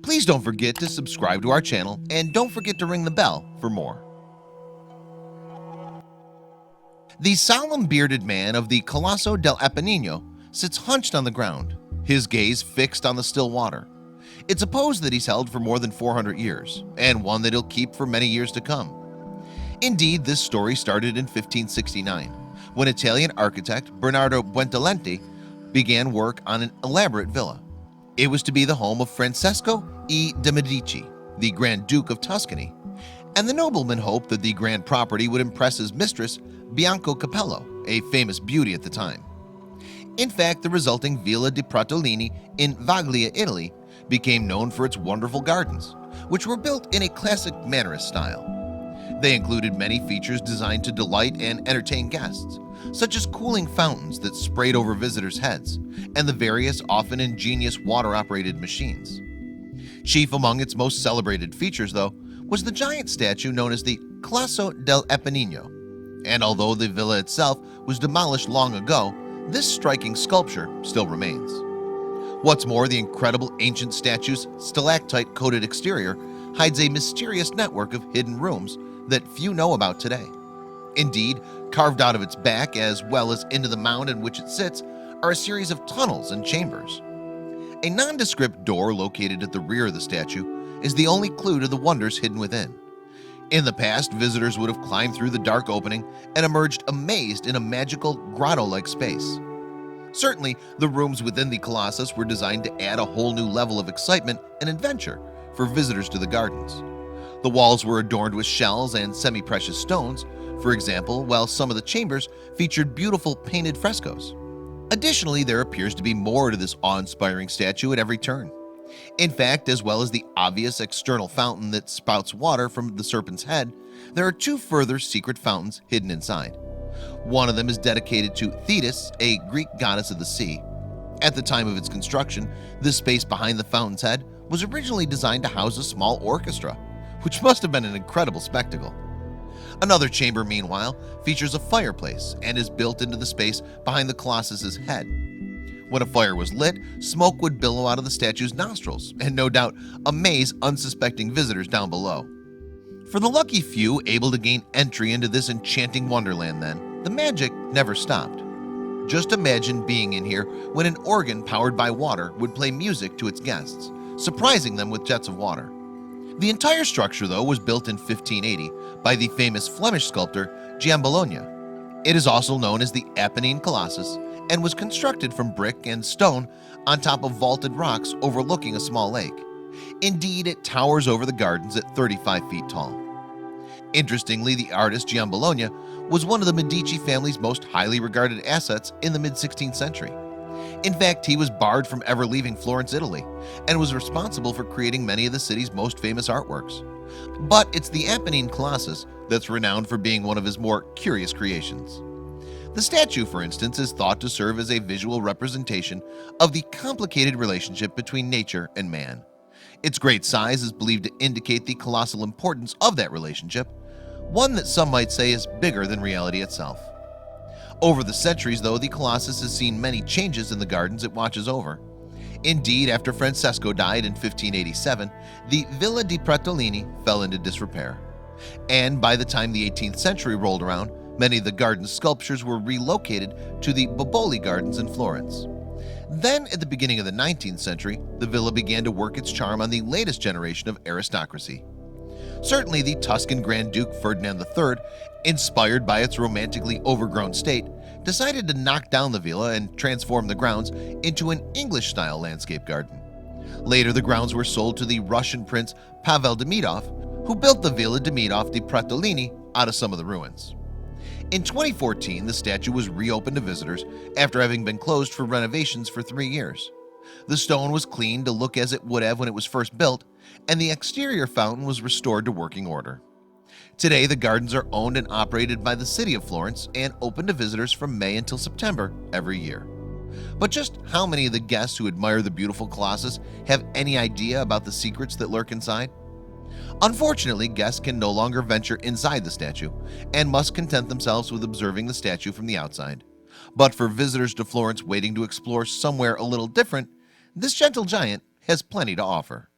Please don't forget to subscribe to our channel and don't forget to ring the bell for more. The solemn bearded man of the Colosso del Apennino sits hunched on the ground, his gaze fixed on the still water. It's a pose that he's held for more than 400 years, and one that he'll keep for many years to come. Indeed, this story started in 1569, when Italian architect Bernardo Buontalenti began work on an elaborate villa. It was to be the home of Francesco I de' Medici, the Grand Duke of Tuscany, and the nobleman hoped that the grand property would impress his mistress, Bianco Capello, a famous beauty at the time. In fact, the resulting Villa di Pratolini in Vaglia, Italy, became known for its wonderful gardens, which were built in a classic mannerist style. They included many features designed to delight and entertain guests, such as cooling fountains that sprayed over visitors' heads and the various often ingenious water-operated machines. Chief among its most celebrated features, though, was the giant statue known as the Colosso del Apennino, and although the villa itself was demolished long ago, this striking sculpture still remains. What's more, the incredible ancient statue's stalactite-coated exterior hides a mysterious network of hidden rooms that few know about today. Indeed, carved out of its back as well as into the mound in which it sits are a series of tunnels and chambers. A nondescript door located at the rear of the statue is the only clue to the wonders hidden within. In the past, visitors would have climbed through the dark opening and emerged amazed in a magical grotto-like space. Certainly, the rooms within the Colossus were designed to add a whole new level of excitement and adventure for visitors to the gardens. The walls were adorned with shells and semi-precious stones, for example, while some of the chambers featured beautiful painted frescoes. Additionally, there appears to be more to this awe-inspiring statue at every turn. In fact, as well as the obvious external fountain that spouts water from the serpent's head, there are two further secret fountains hidden inside. One of them is dedicated to Thetis, a Greek goddess of the sea. At the time of its construction, this space behind the fountain's head was originally designed to house a small orchestra, which must have been an incredible spectacle. Another chamber, meanwhile, features a fireplace and is built into the space behind the Colossus's head. When a fire was lit, smoke would billow out of the statue's nostrils and no doubt amaze unsuspecting visitors down below. For the lucky few able to gain entry into this enchanting wonderland, then, the magic never stopped. Just imagine being in here when an organ powered by water would play music to its guests, surprising them with jets of water. The entire structure, though, was built in 1580 by the famous Flemish sculptor Giambologna. It is also known as the Apennine Colossus and was constructed from brick and stone on top of vaulted rocks overlooking a small lake. Indeed, it towers over the gardens at 35 feet tall. Interestingly, the artist Giambologna was one of the Medici family's most highly regarded assets in the mid-16th century. In fact, he was barred from ever leaving Florence, Italy, and was responsible for creating many of the city's most famous artworks. But it's the Apennine Colossus that's renowned for being one of his more curious creations. The statue, for instance, is thought to serve as a visual representation of the complicated relationship between nature and man. Its great size is believed to indicate the colossal importance of that relationship, one that some might say is bigger than reality itself. Over the centuries, though, the Colossus has seen many changes in the gardens it watches over. Indeed, after Francesco died in 1587, the Villa di Pratolini fell into disrepair. And by the time the 18th century rolled around, many of the garden sculptures were relocated to the Boboli Gardens in Florence. Then, at the beginning of the 19th century, the villa began to work its charm on the latest generation of aristocracy. Certainly, the Tuscan Grand Duke Ferdinand III, inspired by its romantically overgrown state, decided to knock down the villa and transform the grounds into an English-style landscape garden. Later, the grounds were sold to the Russian prince Pavel Demidov, who built the Villa Demidov di Pratolini out of some of the ruins. In 2014, the statue was reopened to visitors after having been closed for renovations for 3 years. The stone was cleaned to look as it would have when it was first built, and the exterior fountain was restored to working order. Today, the gardens are owned and operated by the city of Florence and open to visitors from May until September every year. But just how many of the guests who admire the beautiful Colossus have any idea about the secrets that lurk inside? Unfortunately, guests can no longer venture inside the statue and must content themselves with observing the statue from the outside. But for visitors to Florence waiting to explore somewhere a little different, this gentle giant has plenty to offer.